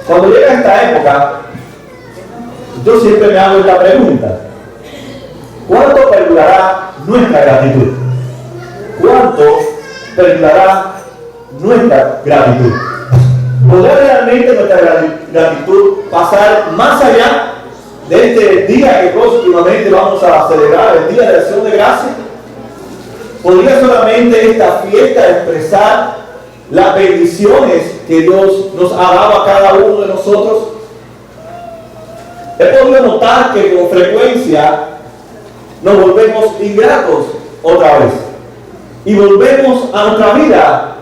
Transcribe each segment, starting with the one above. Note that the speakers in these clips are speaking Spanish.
Cuando llega esta época, yo siempre me hago esta pregunta: ¿cuánto perdurará nuestra gratitud? ¿Cuánto perdurará nuestra gratitud? ¿Podrá realmente nuestra gratitud pasar más allá de este día que próximamente vamos a celebrar, el Día de Acción de Gracias? ¿Podría solamente esta fiesta expresar las bendiciones que Dios nos ha dado a cada uno de nosotros? He podido notar que con frecuencia nos volvemos ingratos otra vez y volvemos a nuestra vida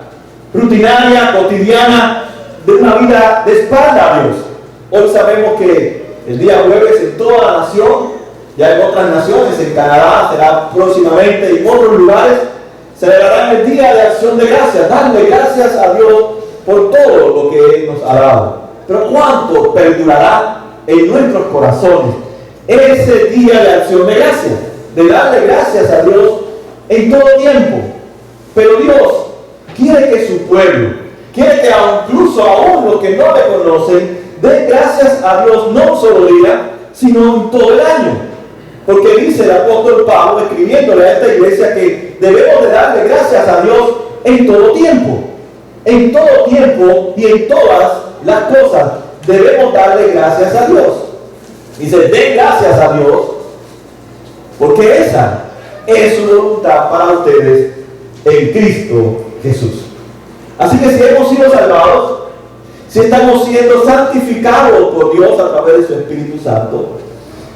rutinaria, cotidiana, de una vida de espalda a Dios. Hoy sabemos que el día jueves en toda la nación, ya en otras naciones, en Canadá, será próximamente y en otros lugares, celebrarán el Día de Acción de Gracias, darle gracias a Dios por todo lo que Él nos ha dado. Pero ¿cuánto perdurará en nuestros corazones ese Día de Acción de Gracias? De darle gracias a Dios en todo tiempo. Pero Dios quiere que su pueblo, quiere que incluso aún los que no le conocen, den gracias a Dios no solo día, sino en todo el año. Porque dice el apóstol Pablo, escribiéndole a esta iglesia, que debemos de darle gracias a Dios en todo tiempo. En todo tiempo y en todas las cosas debemos darle gracias a Dios. Dice, den gracias a Dios, porque esa es su voluntad para ustedes en Cristo Jesús. Así que si hemos sido salvados, si estamos siendo santificados por Dios a través de su Espíritu Santo,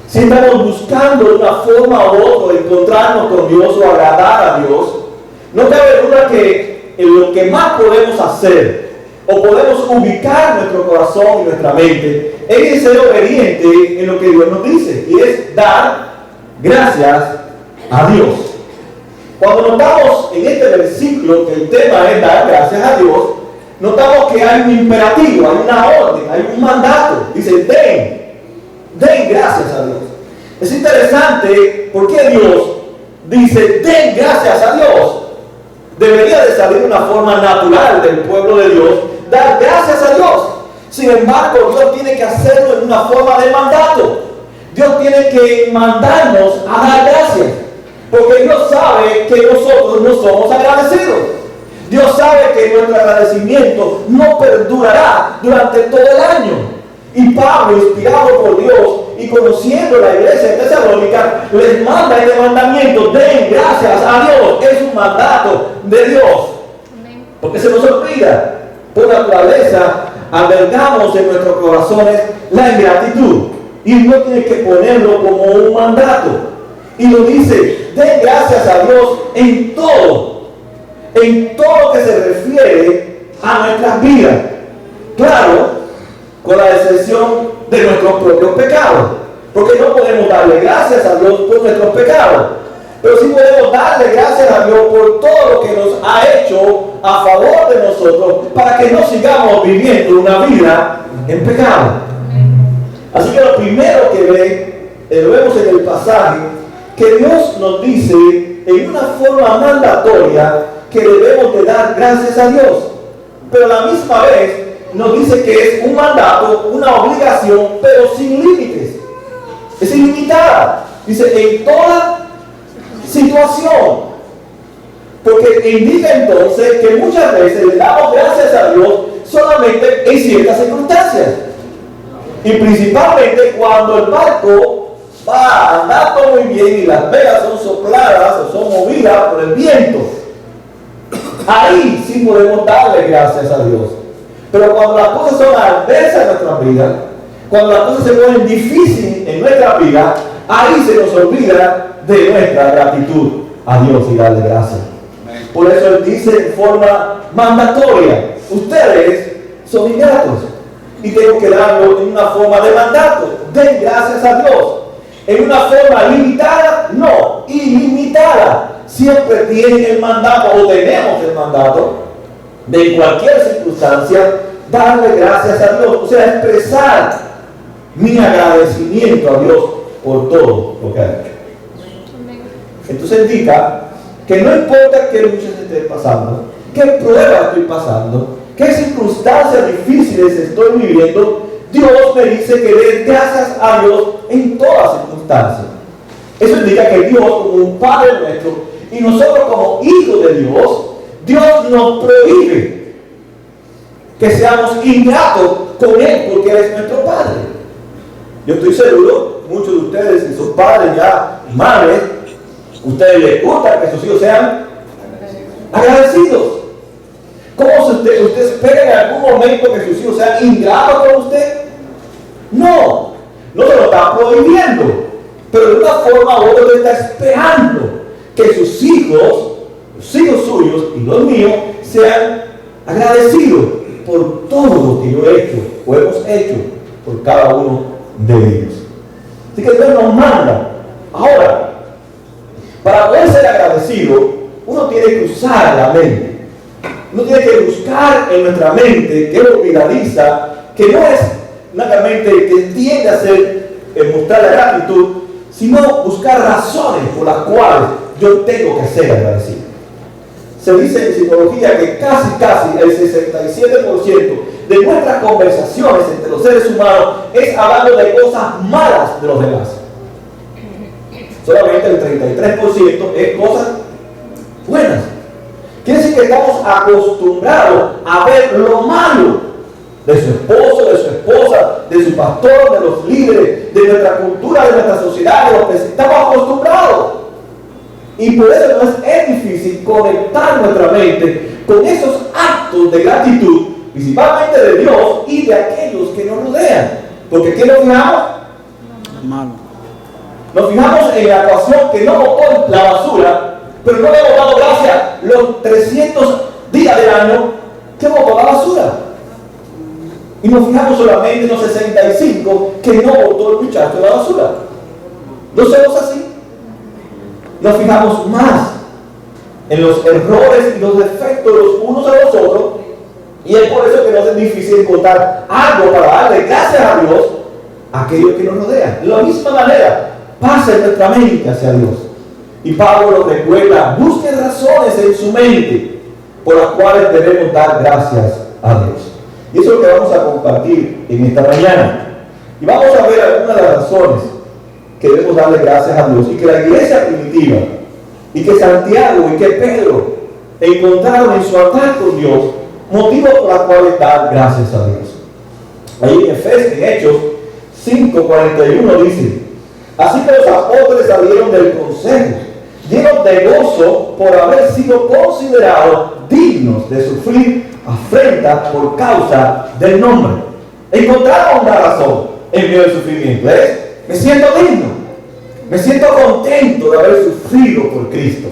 si estamos buscando de una forma u otra encontrarnos con Dios o agradar a Dios, no cabe duda que en lo que más podemos hacer o podemos ubicar nuestro corazón y nuestra mente es ser obediente en lo que Dios nos dice, y es dar gracias a Dios. Cuando notamos en este versículo que el tema es dar gracias a Dios, notamos que hay un imperativo, hay una orden, hay un mandato. Dice, den gracias a Dios. Es interesante porque Dios dice, den gracias a Dios. Debería de salir de una forma natural del pueblo de Dios, dar gracias a Dios. Sin embargo, Dios tiene que hacerlo en una forma de mandato. Dios tiene que mandarnos a dar gracias, porque Dios sabe que nosotros no somos agradecidos. Dios sabe que nuestro agradecimiento no perdurará durante todo el año. Y Pablo, inspirado por Dios y conociendo la iglesia de Tesalónica, les manda este mandamiento: den gracias a Dios. Es un mandato de Dios. Porque se nos olvida, por naturaleza, albergamos en nuestros corazones la ingratitud. Y Dios tiene que ponerlo como un mandato. Y lo dice, den gracias a Dios en todo lo que se refiere a nuestras vidas. Claro, con la excepción de nuestros propios pecados, porque no podemos darle gracias a Dios por nuestros pecados, pero sí podemos darle gracias a Dios por todo lo que nos ha hecho a favor de nosotros, para que no sigamos viviendo una vida en pecado. Así que lo primero que vemos en el pasaje, que Dios nos dice en una forma mandatoria que debemos de dar gracias a Dios, pero a la misma vez nos dice que es un mandato, una obligación, pero sin límites. Es ilimitada. Dice, en toda situación. Porque indica entonces que muchas veces le damos gracias a Dios solamente en ciertas circunstancias. Y principalmente cuando el barco va andando muy bien y las velas son sopladas o son movidas por el viento. Ahí sí podemos darle gracias a Dios. Pero cuando las cosas son adversas en nuestra vida, cuando las cosas se ponen difíciles en nuestra vida, ahí se nos olvida de nuestra gratitud a Dios y darle gracias. Por eso Él dice en forma mandatoria, ustedes son ingratos y tengo que darlo en una forma de mandato. Den gracias a Dios. En una forma limitada, no, ilimitada. Siempre tienen el mandato, o tenemos el mandato, de en cualquier circunstancia, darle gracias a Dios. O sea, expresar mi agradecimiento a Dios por todo lo que ha hecho. Entonces indica que no importa qué luchas esté pasando, qué prueba estoy pasando, qué circunstancias difíciles estoy viviendo, Dios me dice que dé gracias a Dios en todas circunstancias. Eso indica que Dios, como un Padre nuestro, y nosotros como hijos de Dios nos prohíbe que seamos ingratos con Él, porque Él es nuestro Padre. Yo estoy seguro, muchos de ustedes, que son padres ya, madres, ustedes les gusta que sus hijos sean agradecidos. ¿Cómo usted espera en algún momento que sus hijos sean ingratos con usted? No se lo está prohibiendo, pero de una forma u otra está esperando que sus hijos, los hijos suyos y los míos, sean agradecidos por todo lo que yo he hecho o hemos hecho por cada uno de ellos. Así que Dios nos manda. Ahora, para poder ser agradecido, uno tiene que usar la mente. Uno tiene que buscar en nuestra mente, que es olvidadiza, que no es una mente que tiende a mostrar la gratitud, sino buscar razones por las cuales yo tengo que ser agradecido. Se dice en psicología que casi el 67% de nuestras conversaciones entre los seres humanos es hablando de cosas malas de los demás. Solamente el 33% es cosas buenas. Quiere decir que estamos acostumbrados a ver lo malo de su esposo, de su esposa, de su pastor, de los líderes, de nuestra cultura, de nuestra sociedad, de los que estamos acostumbrados. Y por eso es difícil conectar nuestra mente con esos actos de gratitud, principalmente de Dios y de aquellos que nos rodean. Porque ¿qué nos fijamos? Malo. Nos fijamos en la ecuación que no botó la basura, pero no le hemos dado gracias los 300 días del año que botó la basura. Y nos fijamos solamente en los 65 que no botó el muchacho de la basura. ¿No somos así? Nos fijamos más en los errores y los defectos los unos a los otros, y es por eso que nos es difícil encontrar algo para darle gracias a Dios a aquellos que nos rodean. De la misma manera pasa en nuestra mente hacia Dios, y Pablo nos recuerda: busquen razones en su mente por las cuales debemos dar gracias a Dios. Y eso es lo que vamos a compartir en esta mañana, y vamos a ver algunas de las razones que debemos darle gracias a Dios, y que la iglesia primitiva, y que Santiago y que Pedro encontraron en su andar con Dios motivos por los cuales dar gracias a Dios. Ahí en Hechos 5:41 dice: así que los apóstoles salieron del consejo, llenos de gozo por haber sido considerados dignos de sufrir afrentas por causa del nombre. Encontraron una razón en medio del sufrimiento. Me siento digno, me siento contento de haber sufrido por Cristo.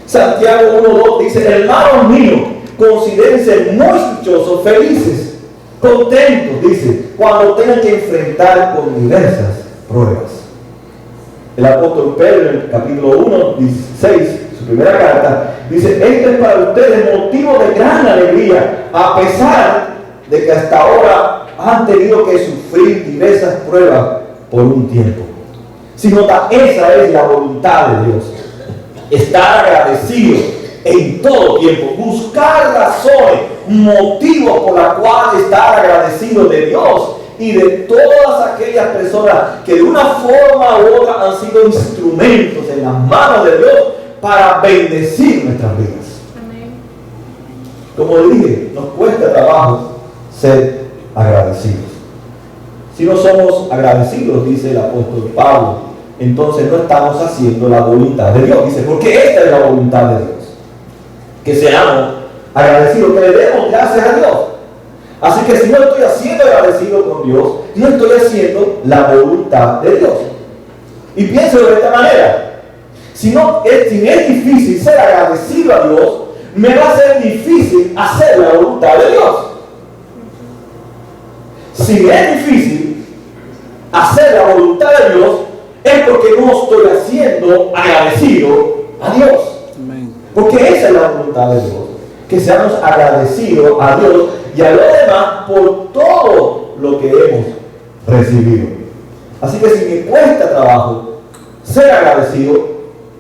Santiago 1:2 dice: hermanos míos, considérense muy dichosos, felices, contentos, dice, cuando tengan que enfrentar con diversas pruebas. El apóstol Pedro, en el capítulo 1:16, su primera carta, dice: esto es para ustedes motivo de gran alegría, a pesar de que hasta ahora han tenido que sufrir diversas pruebas por un tiempo. Si nota, esa es la voluntad de Dios: estar agradecido en todo tiempo, buscar razones, motivos por los cuales estar agradecido de Dios y de todas aquellas personas que de una forma u otra han sido instrumentos en las manos de Dios para bendecir nuestras vidas. Amén. Como dije, nos cuesta trabajo ser agradecidos. Si no somos agradecidos, dice el apóstol Pablo, entonces no estamos haciendo la voluntad de Dios. Dice, porque esta es la voluntad de Dios: que seamos agradecidos, que le demos gracias a Dios. Así que si no estoy siendo agradecido con Dios, no estoy haciendo la voluntad de Dios. Y pienso de esta manera: si me es difícil ser agradecido a Dios, me va a ser difícil hacer la voluntad de Dios. Si me es difícil hacer la voluntad de Dios, es porque no estoy haciendo agradecido a Dios. Amén. Porque esa es la voluntad de Dios: que seamos agradecidos a Dios y a los demás por todo lo que hemos recibido. Así que si me cuesta trabajo ser agradecido,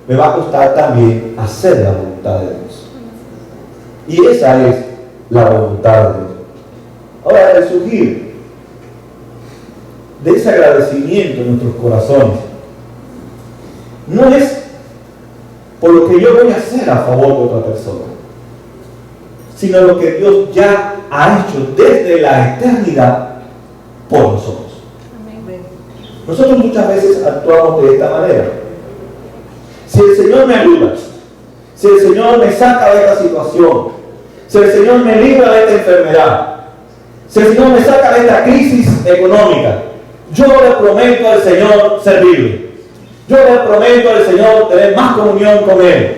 me va a costar también hacer la voluntad de Dios. Y esa es la voluntad de Dios. Ahora, el surgir de ese agradecimiento en nuestros corazones no es por lo que yo voy a hacer a favor de otra persona, sino lo que Dios ya ha hecho desde la eternidad por nosotros. Nosotros muchas veces actuamos de esta manera. Si el Señor me ayuda, si el Señor me saca de esta situación, si el Señor me libra de esta enfermedad, si el Señor me saca de esta crisis económica, yo le prometo al Señor servirle. Yo le prometo al Señor tener más comunión con Él.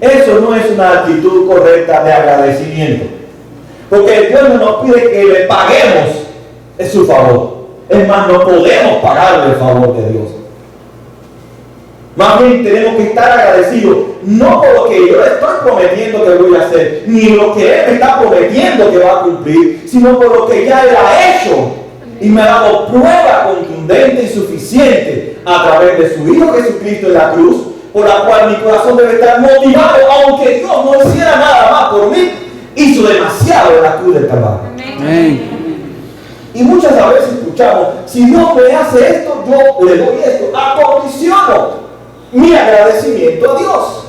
Eso no es una actitud correcta de agradecimiento. Porque Dios no nos pide que le paguemos en su favor. Es más, no podemos pagarle el favor de Dios. Más bien tenemos que estar agradecidos, no por lo que yo le estoy prometiendo que voy a hacer, ni lo que Él me está prometiendo que va a cumplir, sino por lo que ya Él ha hecho y me ha dado prueba contundente y suficiente a través de su Hijo Jesucristo en la cruz, por la cual mi corazón debe estar motivado, aunque Dios no hiciera nada más por mí, hizo demasiado en la cruz del Calvario. Amén. Y muchas veces escuchamos, si Dios me hace esto, yo le doy esto, acondiciono mi agradecimiento a Dios.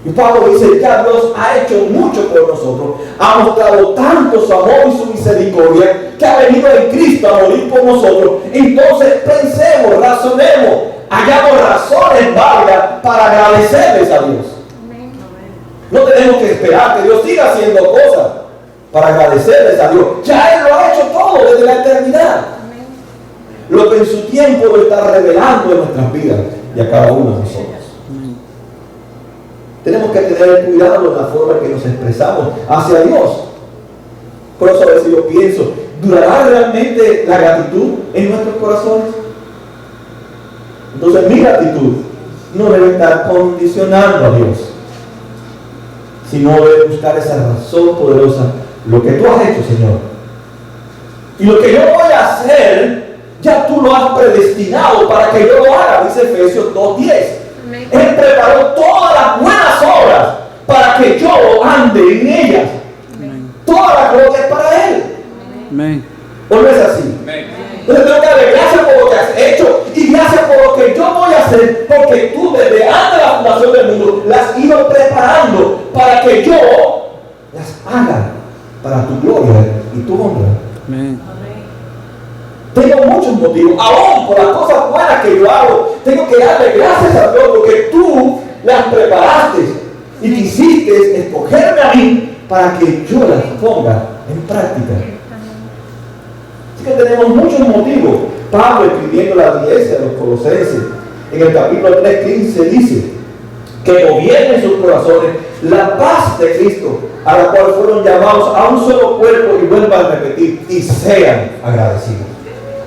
Y Pablo dice, ya Dios ha hecho mucho por nosotros, ha mostrado tanto su amor y su misericordia, que ha venido en Cristo a morir por nosotros. Entonces pensemos, razonemos, hallamos razones válidas para agradecerles a Dios. No tenemos que esperar que Dios siga haciendo cosas para agradecerles a Dios. Ya Él lo ha hecho todo desde la eternidad. Lo que en su tiempo lo está revelando en nuestras vidas y a cada uno de nosotros. Tenemos que tener cuidado en la forma en que nos expresamos hacia Dios. Por eso a veces yo pienso, ¿durará realmente la gratitud en nuestros corazones? Entonces mi gratitud no debe estar condicionando a Dios, sino debe buscar esa razón poderosa, lo que tú has hecho, Señor. Y lo que yo voy a hacer, ya tú lo has predestinado para que yo lo haga, dice Efesios 2:10. Él preparó todas las buenas obras para que yo ande en ellas. Amén. Toda la gloria es para Él. Amén. ¿O no es así? Amén. Entonces tengo que darle gracias por lo que has hecho y gracias por lo que yo voy a hacer, porque tú desde antes de la fundación del mundo las has ido preparando para que yo las haga para tu gloria y tu honra. Amén. Tengo muchos motivos, aún por las cosas buenas que yo hago, tengo que darle gracias a Dios porque tú las preparaste y quisiste escogerme a mí para que yo las ponga en práctica. Así que tenemos muchos motivos. Pablo, escribiendo a la iglesia de los Colosenses, en el capítulo 3:15 dice que gobierne en sus corazones la paz de Cristo, a la cual fueron llamados a un solo cuerpo, y vuelvan a repetir, y sean agradecidos.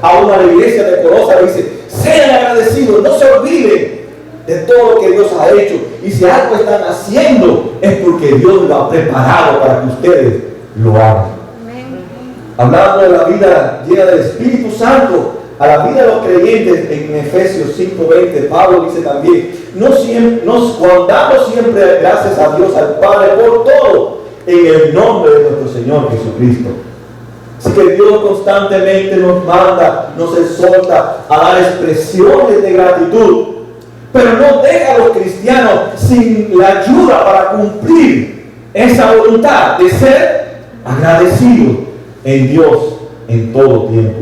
Aún a la iglesia de Colosas dice, sean agradecidos, no se olviden de todo lo que Dios ha hecho, y si algo están haciendo es porque Dios lo ha preparado para que ustedes lo hagan. Amén. Hablando de la vida llena del Espíritu Santo, a la vida de los creyentes, en Efesios 5:20, Pablo dice también, dando siempre gracias a Dios al Padre por todo, en el nombre de nuestro Señor Jesucristo. Así que Dios constantemente nos manda, nos exhorta a dar expresiones de gratitud, pero no deja a los cristianos sin la ayuda para cumplir esa voluntad de ser agradecidos en Dios en todo tiempo.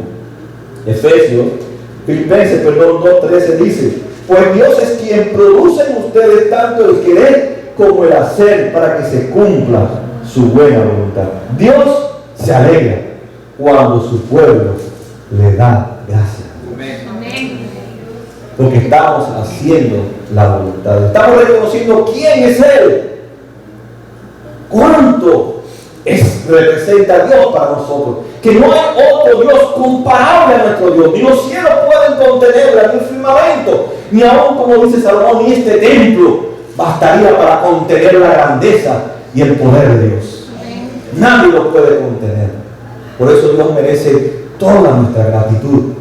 Filipenses 2:13 dice, pues Dios es quien produce en ustedes tanto el querer como el hacer para que se cumpla su buena voluntad. Dios se alegra cuando su pueblo le da gracias. Amén. Porque estamos haciendo la voluntad. Estamos reconociendo quién es Él. Cuánto representa a Dios para nosotros. Que no hay otro Dios comparable a nuestro Dios. Ni los cielos pueden contenerla, ni el firmamento, ni aún, como dice Salomón, ni este templo bastaría para contener la grandeza y el poder de Dios. Amén. Nadie lo puede contener. Por eso Dios merece toda nuestra gratitud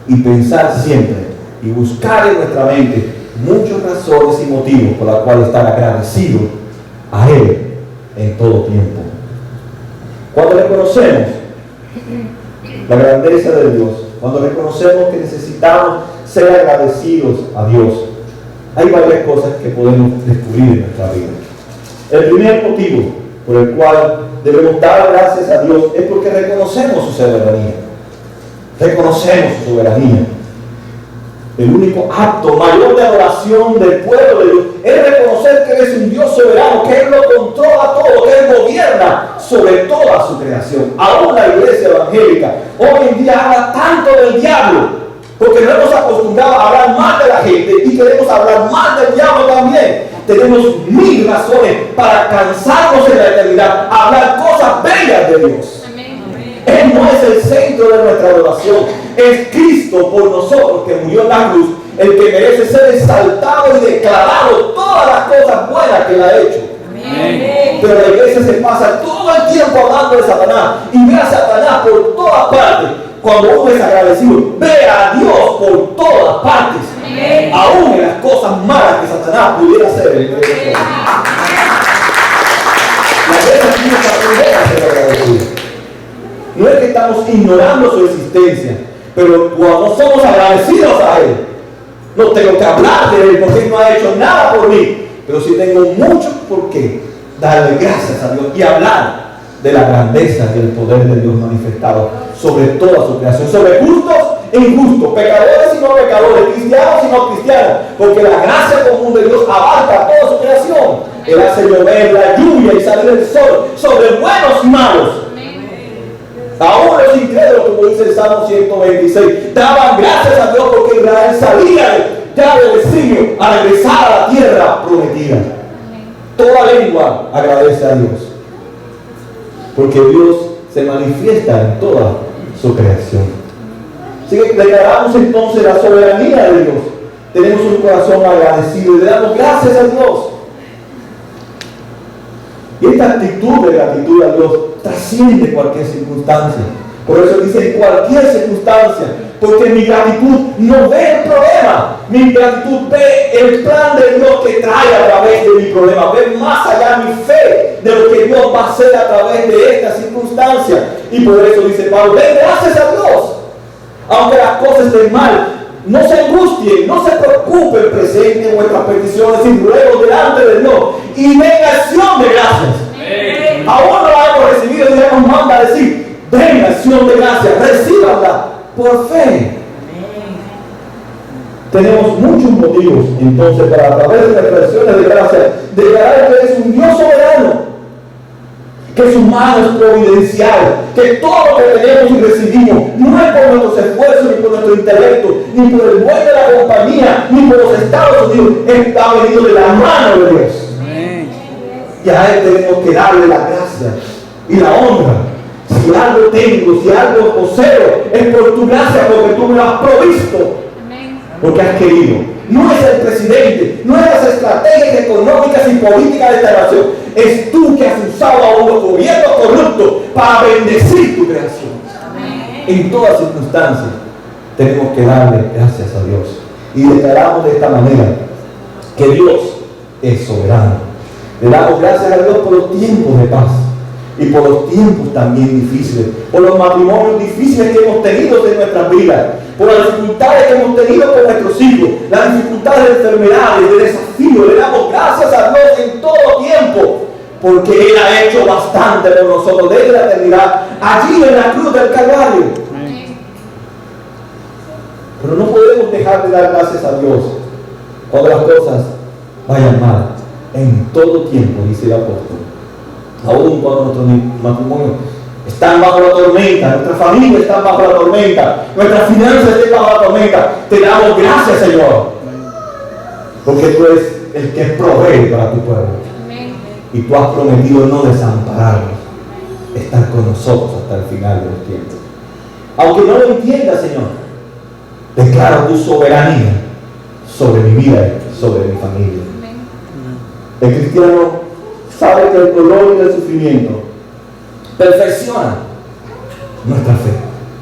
y pensar siempre y buscar en nuestra mente muchas razones y motivos por los cuales estar agradecidos a Él en todo tiempo. Cuando reconocemos la grandeza de Dios, cuando reconocemos que necesitamos ser agradecidos a Dios, hay varias cosas que podemos descubrir en nuestra vida. El primer motivo por el cual debemos dar gracias a Dios es porque reconocemos su soberanía. Reconocemos su soberanía. El único acto mayor de adoración del pueblo de Dios es reconocer que Él es un Dios soberano, que Él lo controla todo, que Él gobierna sobre toda su creación. Aún la iglesia evangélica hoy en día habla tanto del diablo, porque nos hemos acostumbrado a hablar mal de la gente y queremos hablar mal del diablo también. Tenemos 1000 razones para cansarnos en la eternidad, a hablar cosas bellas de Dios. Él no es el centro de nuestra adoración. Es Cristo por nosotros que murió en la cruz, el que merece ser exaltado y declarado todas las cosas buenas que Él ha hecho. Amén. Pero la iglesia se pasa todo el tiempo hablando de Satanás y ve a Satanás por todas partes. Cuando uno es agradecido, ve a Dios por todas partes. Amén. Aún en las cosas malas que Satanás pudiera hacer. La iglesia tiene que aprender a ser agradecido. No es que estamos ignorando su existencia, pero cuando somos agradecidos a Él, no tengo que hablar de Él porque Él no ha hecho nada por mí, pero sí tengo mucho por qué darle gracias a Dios y hablar de la grandeza y el poder de Dios manifestado sobre toda su creación, sobre justos e injustos, pecadores y no pecadores, cristianos y no cristianos, porque la gracia común de Dios abarca toda su creación. Él hace llover la lluvia y salir el sol sobre buenos y malos. Aún los incrédulos, como dice el Salmo 126, daban gracias a Dios porque Israel salía ya del exilio a regresar a la tierra prometida. Toda lengua agradece a Dios, porque Dios se manifiesta en toda su creación. Así que declaramos entonces la soberanía de Dios. Tenemos un corazón agradecido y le damos gracias a Dios. Y esta actitud de gratitud a Dios trasciende cualquier circunstancia. Por eso dice en cualquier circunstancia, porque mi gratitud no ve el problema, mi gratitud ve el plan de Dios que trae a través de mi problema, ve más allá mi fe de lo que Dios va a hacer a través de esta circunstancia. Y por eso dice Pablo, den gracias a Dios, aunque las cosas estén mal. No se angustien, no se preocupen, presenten vuestras peticiones y ruegos delante de Dios y den acción de gracias. Aún no la hemos recibido y Dios nos manda a decir, den acción de gracias, recíbanla por fe. Tenemos muchos motivos entonces para a través de las expresiones de gracia declarar que es un Dios soberano, que su mano es providencial, que todo lo que tenemos y recibimos no es por nuestros esfuerzos, ni por nuestro intelecto, ni por el buen de la compañía, ni por los Estados Unidos, está venido de la mano de Dios. Y a Él tenemos que darle la gracia y la honra. Si algo tengo, si algo poseo, es por tu gracia, porque tú me lo has provisto, porque has querido. No es el presidente, no es las estrategias económicas y políticas de esta nación. Es tú que has usado a unos gobiernos corruptos para bendecir tu creación. Amén. En todas circunstancias tenemos que darle gracias a Dios. Y declaramos de esta manera que Dios es soberano. Le damos gracias a Dios por los tiempos de paz y por los tiempos también difíciles, por los matrimonios difíciles que hemos tenido en nuestras vidas, por las dificultades que hemos tenido con nuestros hijos, las dificultades de enfermedades, de desafíos. Le damos gracias a Dios en todo tiempo, porque Él ha hecho bastante por nosotros desde la eternidad, allí en la cruz del Calvario. Pero no podemos dejar de dar gracias a Dios cuando las cosas vayan mal. En todo tiempo, dice el apóstol. Aún cuando nuestros matrimonios están bajo la tormenta, nuestra familia está bajo la tormenta, nuestras finanzas están bajo la tormenta, te damos gracias, Señor, porque tú eres el que provee para tu pueblo. Amén. Y tú has prometido no desampararnos, estar con nosotros hasta el final de los tiempos. Aunque no lo entienda, Señor, declaro tu soberanía sobre mi vida y sobre mi familia. Amén. El cristiano sabe que el dolor y el sufrimiento perfecciona nuestra fe,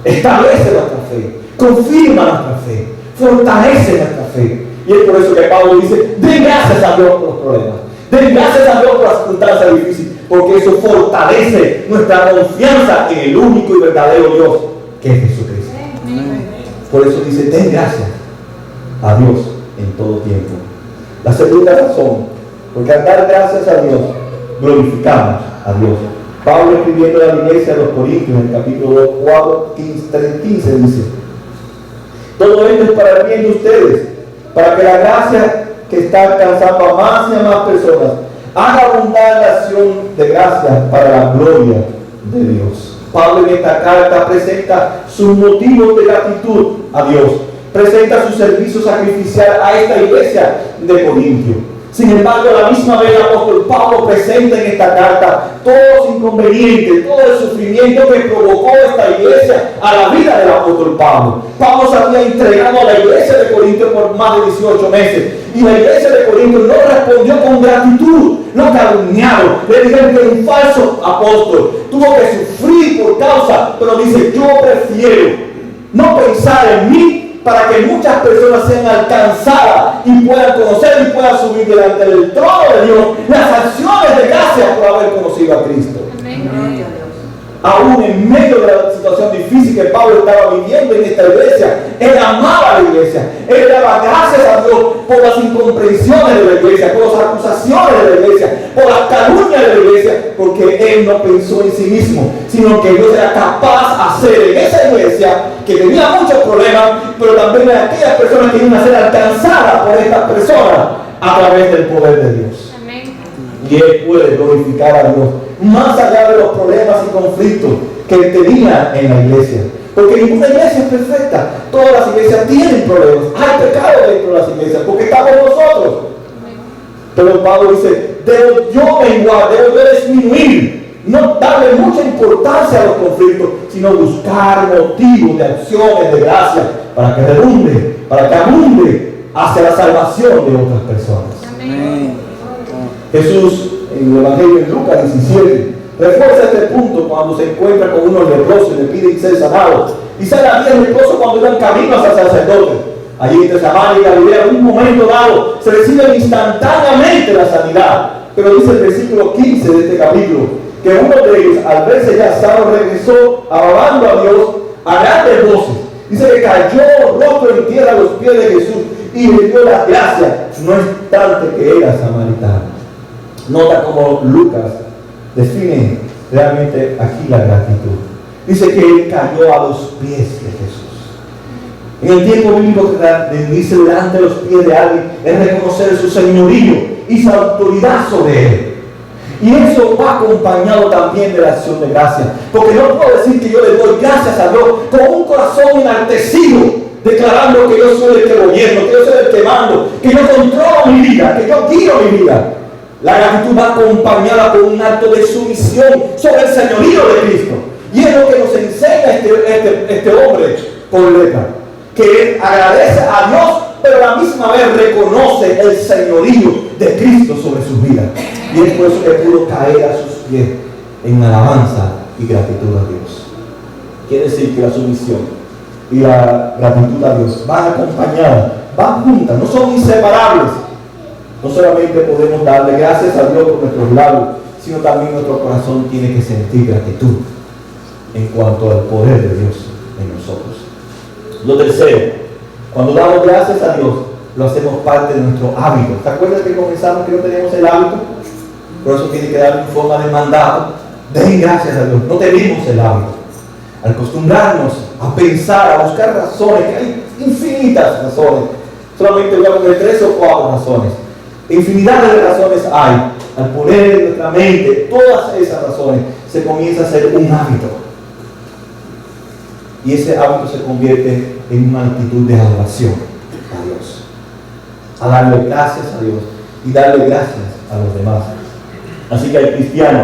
establece nuestra fe, confirma nuestra fe, fortalece nuestra fe. Y es por eso que Pablo dice, den gracias a Dios por los problemas, den gracias a Dios por las circunstancias difíciles, porque eso fortalece nuestra confianza en el único y verdadero Dios, que es Jesucristo. Por eso dice, den gracias a Dios en todo tiempo. La segunda razón, porque al dar gracias a Dios, glorificamos a Dios. Pablo, escribiendo a la iglesia de los Corintios, en el capítulo 4, 15, dice: todo esto es para el bien de ustedes, para que la gracia que está alcanzando a más y a más personas haga abundar la acción de gracias para la gloria de Dios. Pablo en esta carta presenta sus motivos de gratitud a Dios, presenta su servicio sacrificial a esta iglesia de Corintio. Sin embargo, a la misma vez el apóstol Pablo presenta en esta carta todos los inconvenientes, todo el sufrimiento que provocó esta iglesia a la vida del apóstol Pablo. Pablo se había entregado a la iglesia de Corinto por más de 18 meses y la iglesia de Corinto no respondió con gratitud, no calumniaron, le dijeron que era un falso apóstol, tuvo que sufrir por causa, pero dice: yo prefiero no pensar en mí, para que muchas personas sean alcanzadas y puedan conocer y puedan subir delante del trono de Dios las acciones de gracia por haber conocido a Cristo. Amén. Aún en medio de la situación difícil que Pablo estaba viviendo en esta iglesia, él amaba a la iglesia, él daba gracias a Dios por las incomprensiones de la iglesia, por las acusaciones de la iglesia, por las calumnias de la iglesia, porque él no pensó en sí mismo, sino que Dios era capaz de hacer en esa iglesia, que tenía muchos problemas, pero también en aquellas personas que iban a ser alcanzadas por estas personas a través del poder de Dios. Amén. Y él puede glorificar a Dios más allá de los problemas y conflictos que él tenía en la iglesia, porque ninguna iglesia es perfecta, todas las iglesias tienen problemas, hay pecado dentro de las iglesias, porque estamos nosotros. Pero Pablo dice: debo yo menguar, debo yo disminuir, no darle mucha importancia a los conflictos, sino buscar motivos de acciones de gracia para que redunde, para que abunde hacia la salvación de otras personas. Amén. Jesús, en el Evangelio de Lucas 17, refuerza este punto cuando se encuentra con unos leprosos y le piden ser sanados. Y sana 10 leprosos cuando iban camino hacia el sacerdote. Allí entre Samaria y Galilea, en un momento dado, se recibe instantáneamente la sanidad. Pero dice el versículo 15 de este capítulo, que uno de ellos, al verse ya sano, regresó alabando a Dios a grandes voces. Dice que cayó rostro en tierra a los pies de Jesús y le dio las gracias, no obstante que era samaritano. Nota cómo Lucas define realmente aquí la gratitud. Dice que él cayó a los pies de Jesús. En el tiempo bíblico, dice delante de los pies de alguien, es reconocer su señorío y su autoridad sobre él. Y eso va acompañado también de la acción de gracia. Porque no puedo decir que yo le doy gracias a Dios con un corazón enaltecido, declarando que yo soy el que gobierno, que yo soy el que mando, que yo controlo mi vida, que yo guío mi vida. La gratitud va acompañada por un acto de sumisión sobre el señorío de Cristo. Y es lo que nos enseña este hombre por letra, que él agradece a Dios, pero a la misma vez reconoce el señorío de Cristo sobre sus vidas. Y es por eso que pudo caer a sus pies en alabanza y gratitud a Dios. Quiere decir que la sumisión y la gratitud a Dios van acompañadas, van juntas, no son inseparables. No solamente podemos darle gracias a Dios por nuestros labios, sino también nuestro corazón tiene que sentir gratitud en cuanto al poder de Dios en nosotros. Lo tercero, cuando damos gracias a Dios, lo hacemos parte de nuestro hábito. ¿Te acuerdas que comenzamos que no teníamos el hábito? Por eso tiene que dar en forma de mandato. Den gracias a Dios. No tenemos el hábito. Al acostumbrarnos a pensar, a buscar razones, que hay infinitas razones. Solamente voy a poner 3 o 4 razones. Infinidad de razones hay. Al poner en nuestra mente todas esas razones, se comienza a hacer un hábito. Y ese hábito se convierte en una actitud de adoración a Dios. A darle gracias a Dios y darle gracias a los demás. Así que el cristiano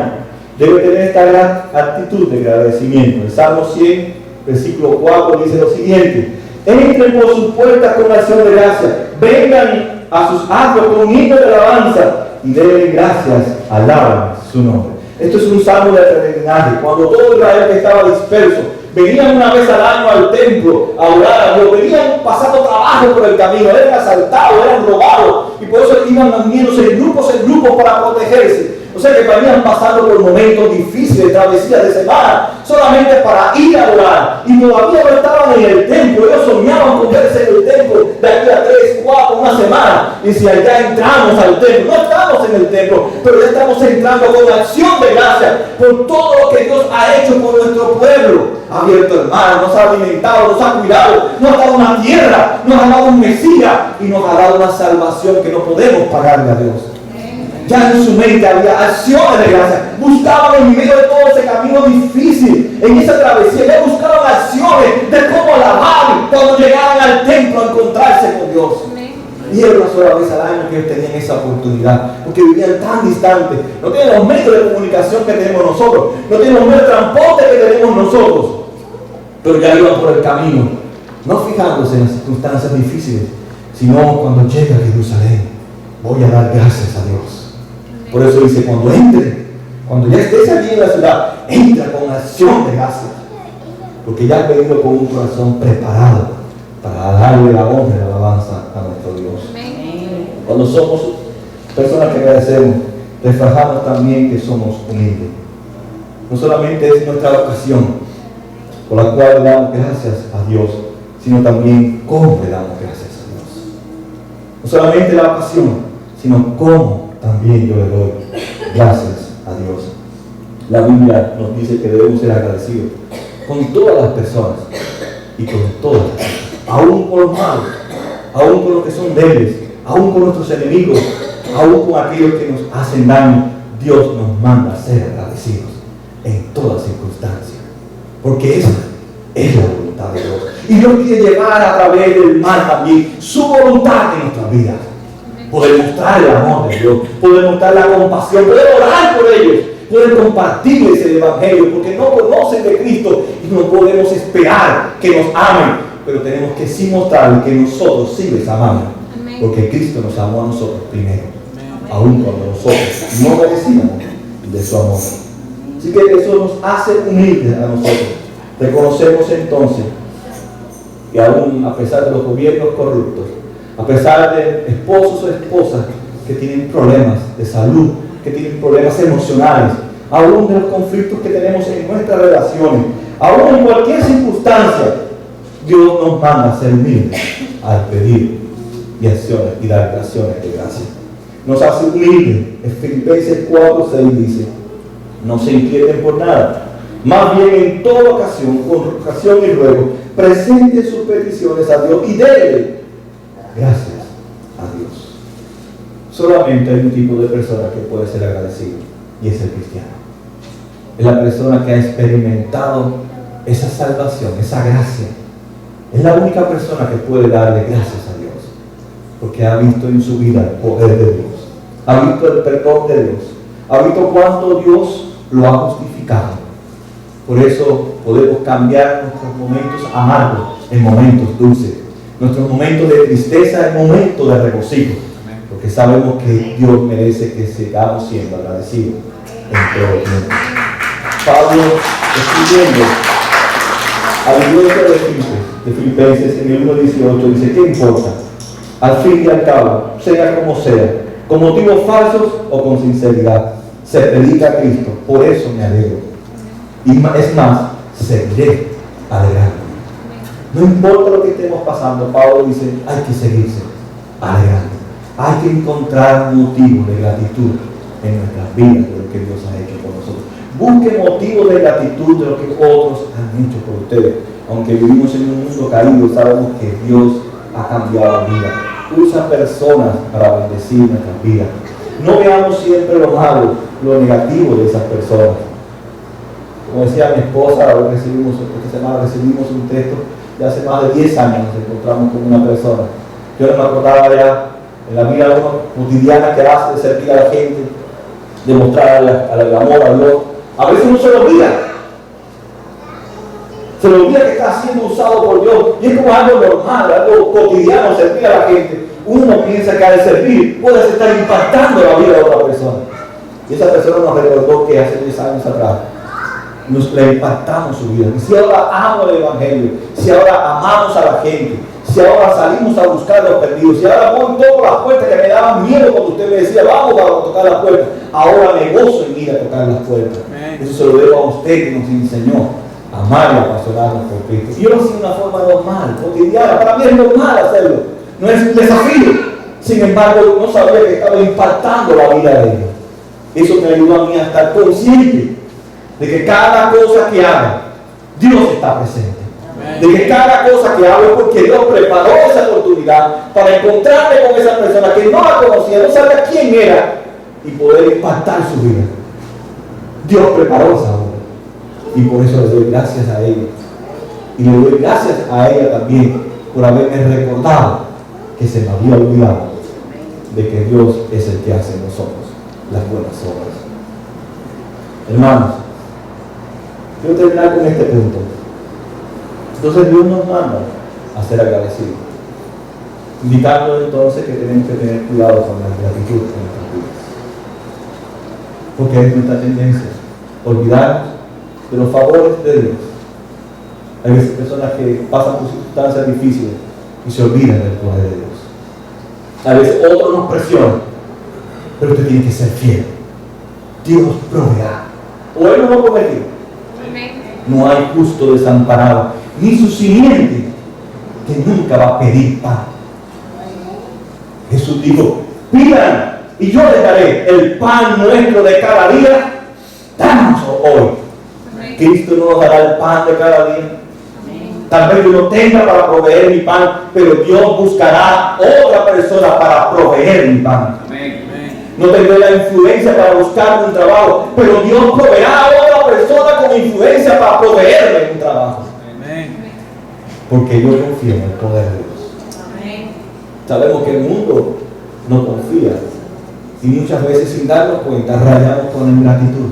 debe tener esta gran actitud de agradecimiento. El Salmo 100, versículo 4 dice lo siguiente: entren por sus puertas con acción de gracia, vengan a sus atrios con himno de alabanza y denle gracias, alaben su nombre. Esto es un salmo de peregrinaje. Cuando todo Israel que estaba disperso venían una vez al año al templo a orar a Dios, venían pasando trabajo por el camino, eran asaltados, eran robados, y por eso iban uniéndose en grupos para protegerse. O sea que venían pasando por momentos difíciles, travesías de semana, solamente para ir a orar. Y todavía no estaban en el templo. Ellos soñaban con verse en el templo de aquí a 3, 4, una semana. Y si allá entramos al templo, no estamos en el templo, pero ya estamos entrando con acción de gracia por todo lo que Dios ha hecho por nuestro pueblo. Ha abierto el mar, nos ha alimentado, nos ha cuidado, nos ha dado una tierra, nos ha dado un Mesías y nos ha dado una salvación que no podemos pagarle a Dios. Ya en su mente había acciones de gracia. Buscaban en medio de todo ese camino difícil, en esa travesía, ya buscaban acciones de cómo alabar cuando llegaban al templo a encontrarse con Dios. Y era una sola vez al año que ellos tenían esa oportunidad, porque vivían tan distantes. No tienen los medios de comunicación que tenemos nosotros, no tienen los medios de transporte que tenemos nosotros, pero ya iban por el camino, no fijándose en las circunstancias difíciles, sino cuando llegue a Jerusalén, voy a dar gracias a Dios. Por eso dice, cuando ya estés allí en la ciudad, entra con acción de gracias, porque ya has venido con un corazón preparado para darle la honra y la alabanza a nuestro Dios. Cuando somos personas que agradecemos, reflejamos también que somos humildes. No solamente es nuestra vocación por la cual le damos gracias a Dios, sino también cómo le damos gracias a Dios. No solamente la vocación, sino cómo también yo le doy gracias a Dios. La Biblia nos dice que debemos ser agradecidos con todas las personas y con todas las personas, aún con los malos, aún con los que son débiles, aún con nuestros enemigos, aún con aquellos que nos hacen daño. Dios nos manda a ser agradecidos en todas circunstancias, porque esa es la voluntad de Dios. Y Dios quiere llevar a través del mal también su voluntad en nuestras vidas. Poder mostrar el amor de Dios, poder mostrar la compasión, poder orar por ellos, poder compartirles el Evangelio, porque no conocen de Cristo y no podemos esperar que nos amen, pero tenemos que sí mostrarles que nosotros sí les amamos, porque Cristo nos amó a nosotros primero, aun cuando nosotros no merecíamos de su amor. Así que eso nos hace humildes a nosotros. Reconocemos entonces que aún a pesar de los gobiernos corruptos, a pesar de esposos o esposas que tienen problemas de salud, que tienen problemas emocionales, aún de los conflictos que tenemos en nuestras relaciones, aún en cualquier circunstancia, Dios nos manda a ser humildes al pedir y dar acciones de gracia. Nos hace humildes. En Filipenses 4:6 dice, no se inquieten por nada, más bien en toda ocasión, con ocasión y ruego, presenten sus peticiones a Dios y denle gracias a Dios. Solamente hay un tipo de persona que puede ser agradecido, y es el cristiano. Es la persona que ha experimentado esa salvación, esa gracia. Es la única persona que puede darle gracias a Dios, porque ha visto en su vida el poder de Dios, ha visto el perdón de Dios, ha visto cuánto Dios lo ha justificado. Por eso podemos cambiar nuestros momentos amargos en momentos dulces, nuestros momentos de tristeza en momentos de regocijo, porque sabemos que Dios merece que sigamos siendo agradecidos en todo el tiempo. Pablo, escribiendo a la iglesia de Filipenses en el 1:18, dice, ¿qué importa? Al fin y al cabo, sea como sea, con motivos falsos o con sinceridad, se predica a Cristo, por eso me alegro. Y es más, seguiré alegrándome. No importa lo que estemos pasando, Pablo dice, hay que seguirse alegrando. Hay que encontrar motivos de gratitud en nuestras vidas de lo que Dios ha hecho por nosotros. Busque motivos de gratitud de lo que otros han hecho por ustedes. Aunque vivimos en un mundo caído, sabemos que Dios ha cambiado la vida. Usa personas para bendecir nuestras vidas. No veamos siempre lo malo, lo negativo de esas personas. Como decía mi esposa, esta semana recibimos un texto de hace más de 10 años, nos encontramos con una persona. Yo no me acordaba ya en la vida cotidiana que hace de servir a la gente, de mostrar el amor a Dios. A veces uno se lo olvida. Se le olvida que está siendo usado por Dios. Y es como algo normal, algo cotidiano, servir a la gente. Uno no piensa que al servir puedes estar impactando la vida de otra persona. Y esa persona nos recordó que hace 10 años atrás le impactamos su vida. Y si ahora amo el Evangelio, si ahora amamos a la gente, si ahora salimos a buscar a los perdidos, si ahora voy todas las puertas que me daban miedo cuando usted me decía, vamos a tocar la puerta, ahora me gozo en ir a tocar las puertas. Eso se lo debo a usted que nos enseñó a amar y apasionarnos por Cristo. Y yo lo hacía de una forma normal, cotidiana. Para mí es normal hacerlo. No es un desafío. Sin embargo, no sabía que estaba impactando la vida de ellos. Eso me ayudó a mí a estar consciente de que cada cosa que haga, Dios está presente. De que cada cosa que hago es porque Dios preparó esa oportunidad para encontrarme con esa persona que no la conocía, no sabía quién era, y poder impactar su vida. Dios preparó esa obra. Y por eso le doy gracias a ella. Y le doy gracias a ella también por haberme recordado que se me había olvidado de que Dios es el que hace en nosotros las buenas obras. Hermanos, quiero terminar con este punto. Entonces Dios nos manda a ser agradecidos, indicando entonces que tenemos que tener cuidado con la gratitud en nuestras vidas, porque es nuestra tendencia olvidarnos de los favores de Dios. Hay veces personas que pasan por circunstancias difíciles y se olvidan del poder de Dios. A veces otros nos presionan, pero usted tiene que ser fiel. Dios proveerá. O Él no lo prometió. No hay justo desamparado, ni su simiente que nunca va a pedir pan. Jesús dijo: pidan y yo les daré el pan nuestro de cada día. Danos hoy. Cristo no nos dará el pan de cada día. Tal vez yo no tenga para proveer mi pan, pero Dios buscará otra persona para proveer mi pan. No tendré la influencia para buscar un trabajo, pero Dios proveerá a otra persona con influencia para proveerme un trabajo. Porque yo confío en el poder de Dios. Sabemos que el mundo no confía, y muchas veces sin darnos cuenta rayamos con ingratitud.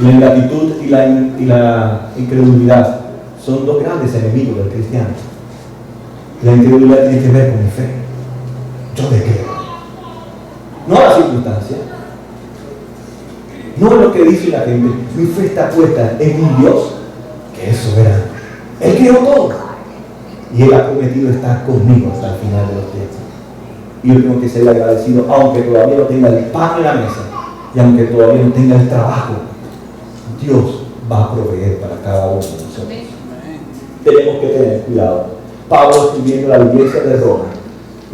La ingratitud y la incredulidad son dos grandes enemigos del cristiano. La incredulidad tiene que ver con mi fe. Yo te creo. No a la circunstancia. No es lo que dice la gente. Mi fe está puesta en un Dios que es soberano. Él creó todo. Y Él ha prometido estar conmigo hasta el final de los tiempos. Y yo tengo que ser agradecido, aunque todavía no tenga el pan en la mesa y aunque todavía no tenga el trabajo. Dios va a proveer para cada uno de nosotros. Tenemos que tener cuidado. Pablo, escribiendo a la iglesia de Roma,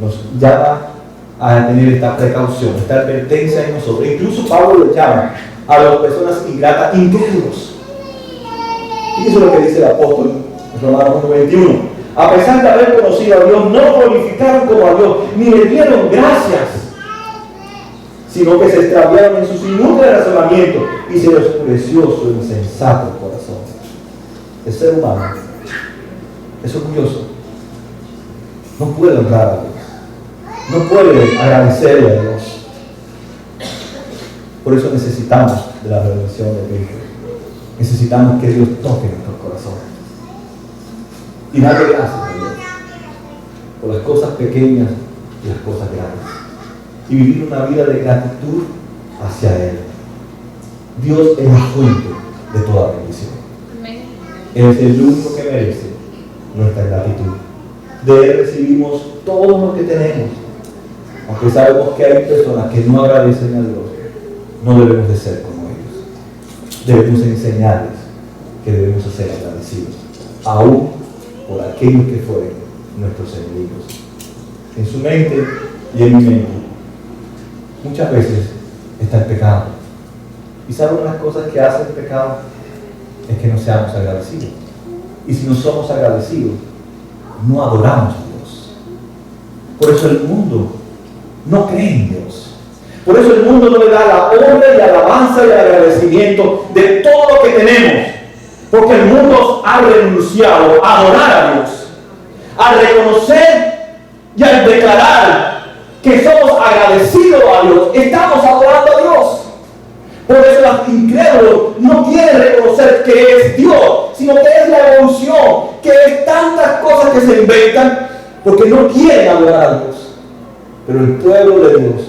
nos llama a tener esta precaución, esta advertencia en nosotros. Incluso Pablo le llama a las personas ingratas incrédulos. Fíjense lo que dice el apóstol en Romanos 1:21. A pesar de haber conocido a Dios, no glorificaron como a Dios, ni le dieron gracias, sino que se extraviaron en sus inútiles razonamientos y se les oscureció su insensato corazón. El ser humano es orgulloso. No puede honrar a Dios. No puede agradecerle a Dios. Por eso necesitamos de la redención de Cristo. Necesitamos que Dios toque nuestros corazones. Y darle gracias a Dios por las cosas pequeñas y las cosas grandes. Y vivir una vida de gratitud hacia Él. Dios es la fuente de toda bendición. Él es el único que merece nuestra gratitud. De Él recibimos todo lo que tenemos. Aunque sabemos que hay personas que no agradecen a Dios, no debemos de ser como ellos. Debemos enseñarles que debemos ser agradecidos, aún por aquellos que fueron nuestros enemigos. En su mente y en mi mente muchas veces está el pecado. Y saben una de las cosas que hace el pecado es que no seamos agradecidos. Y si no somos agradecidos, no adoramos a Dios. Por eso el mundo no cree en Dios. Por eso el mundo no le da la honra y la alabanza y el agradecimiento de todo lo que tenemos. Porque el mundo ha renunciado a adorar a Dios, a reconocer y a declarar que somos agradecidos a Dios. Estamos adorando a Dios. Por eso los incrédulos no quieren reconocer que es Dios, sino que es la evolución, que es tantas cosas que se inventan, porque no quieren adorar a Dios. Pero el pueblo de Dios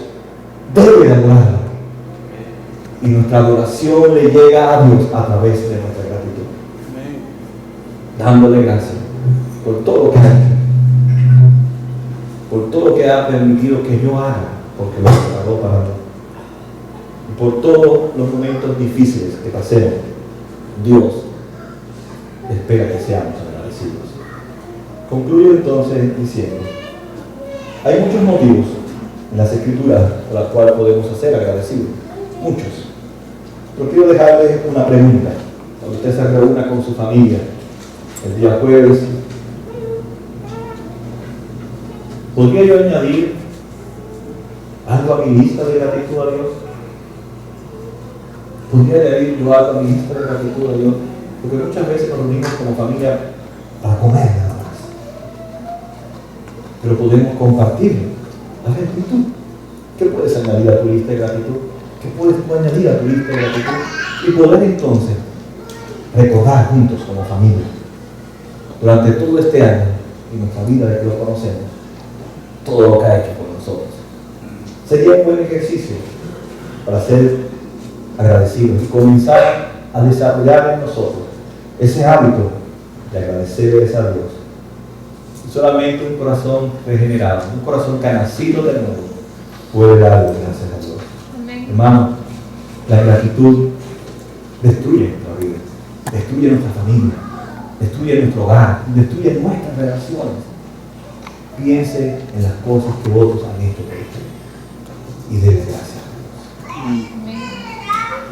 debe adorarlo. Y nuestra adoración le llega a Dios a través de nuestra gratitud. Dándole gracias por todo lo que ha hecho, por todo lo que ha permitido que yo haga, porque lo preparó para mí. por todos los momentos difíciles que pasemos, Dios espera que seamos agradecidos. Concluyo entonces diciendo, hay muchos motivos en las Escrituras por los cuales podemos ser agradecidos, muchos. Pero quiero dejarles una pregunta. Cuando usted se reúna con su familia el día jueves, ¿podría yo añadir algo a mi lista de gratitud a Dios? ¿Podría añadir yo algo a mi lista de gratitud a Dios? Porque muchas veces nos reunimos como familia para comer nada más. Pero podemos compartir la gratitud. ¿Qué puedes añadir a tu lista de gratitud? ¿Qué puedes tú añadir a tu lista de gratitud? Y poder entonces recordar juntos como familia, durante todo este año y nuestra vida de que lo conocemos, todo lo que ha hecho por nosotros. Sería un buen ejercicio para ser agradecidos y comenzar a desarrollar en nosotros ese hábito de agradecerles a Dios. Y solamente un corazón regenerado, un corazón que ha nacido de nuevo, puede darle gracias a Dios. Amén. Hermano, la gratitud destruye nuestra vida, destruye nuestra familia, destruye nuestro hogar, destruye nuestras relaciones. Piense en las cosas que otros han hecho por usted y dele gracias a Dios.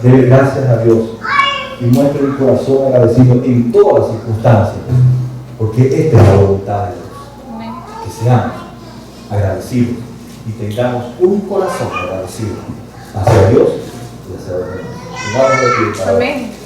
Dele gracias a Dios y muestre un corazón agradecido en todas las circunstancias, porque esta es la voluntad de Dios. Que seamos agradecidos y tengamos un corazón agradecido hacia Dios y hacia los demás. Amén.